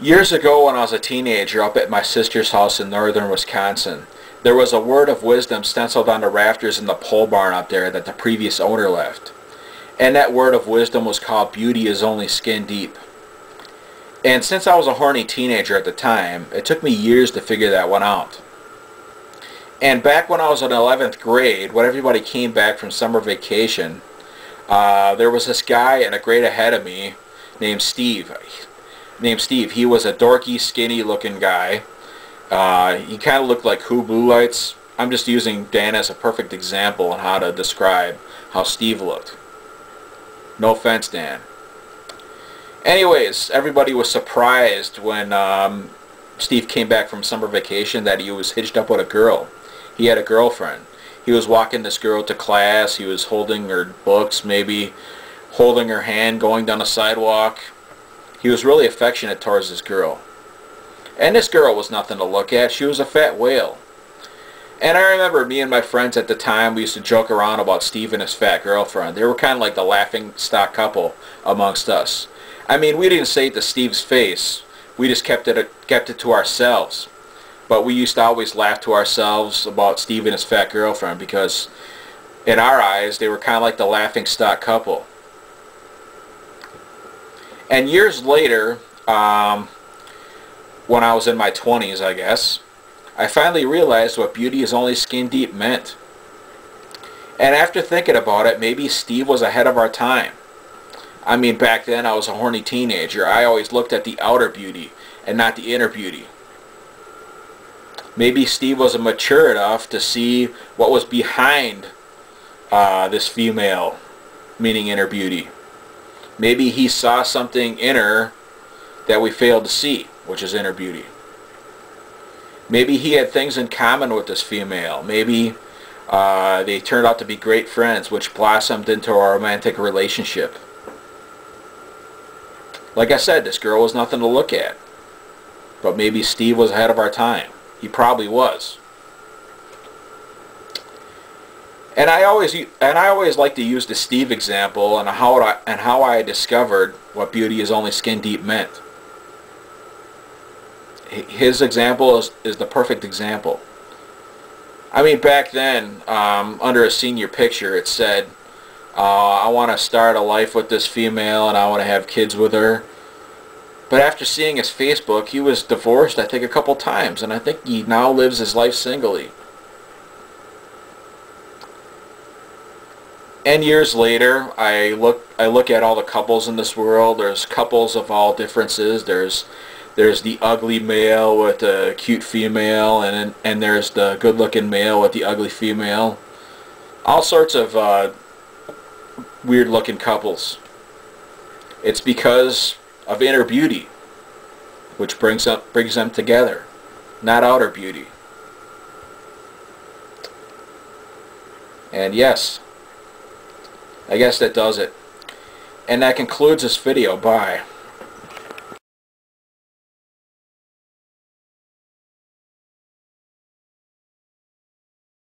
Years ago when I was a teenager up at my sister's house in northern Wisconsin, there was a word of wisdom stenciled on the rafters in the pole barn up there that the previous owner left. And that word of wisdom was called "Beauty is only skin deep." And since I was a horny teenager at the time, it took me years to figure that one out. And back when I was in 11th grade, when everybody came back from summer vacation, there was this guy in a grade ahead of me named Steve. He was a dorky, skinny-looking guy. He kind of looked like Who Blue Lights. I'm just using Dan as a perfect example on how to describe how Steve looked. No offense, Dan. Anyways, everybody was surprised when Steve came back from summer vacation that he was hitched up with a girl. He had a girlfriend. He was walking this girl to class. He was holding her books, maybe holding her hand, going down the sidewalk. He was really affectionate towards this girl. And this girl was nothing to look at. She was a fat whale. And I remember me and my friends at the time, we used to joke around about Steve and his fat girlfriend. They were kind of like the laughing stock couple amongst us. I mean, we didn't say it to Steve's face. We just kept it to ourselves. But we used to always laugh to ourselves about Steve and his fat girlfriend because in our eyes, they were kind of like the laughing stock couple. And years later, when I was in my 20s, I guess, I finally realized what beauty is only skin deep meant. And after thinking about it, maybe Steve was ahead of our time. I mean, back then I was a horny teenager. I always looked at the outer beauty and not the inner beauty. Maybe Steve wasn't mature enough to see what was behind this female, meaning inner beauty. Maybe he saw something in her that we failed to see, which is inner beauty. Maybe he had things in common with this female. Maybe they turned out to be great friends, which blossomed into a romantic relationship. Like I said, this girl was nothing to look at. But maybe Steve was ahead of our time. He probably was. And I always like to use the Steve example and how I discovered what beauty is only skin deep meant. His example is the perfect example. I mean, back then, under a senior picture, it said, I want to start a life with this female and I want to have kids with her. But after seeing his Facebook, he was divorced, I think, a couple times, and I think he now lives his life singly. And years later, I look at all the couples in this world. There's couples of all differences. There's the ugly male with the cute female, and there's the good-looking male with the ugly female. All sorts of weird-looking couples. It's because of inner beauty, which brings them together, not outer beauty. And yes, I guess that does it. And that concludes this video. Bye.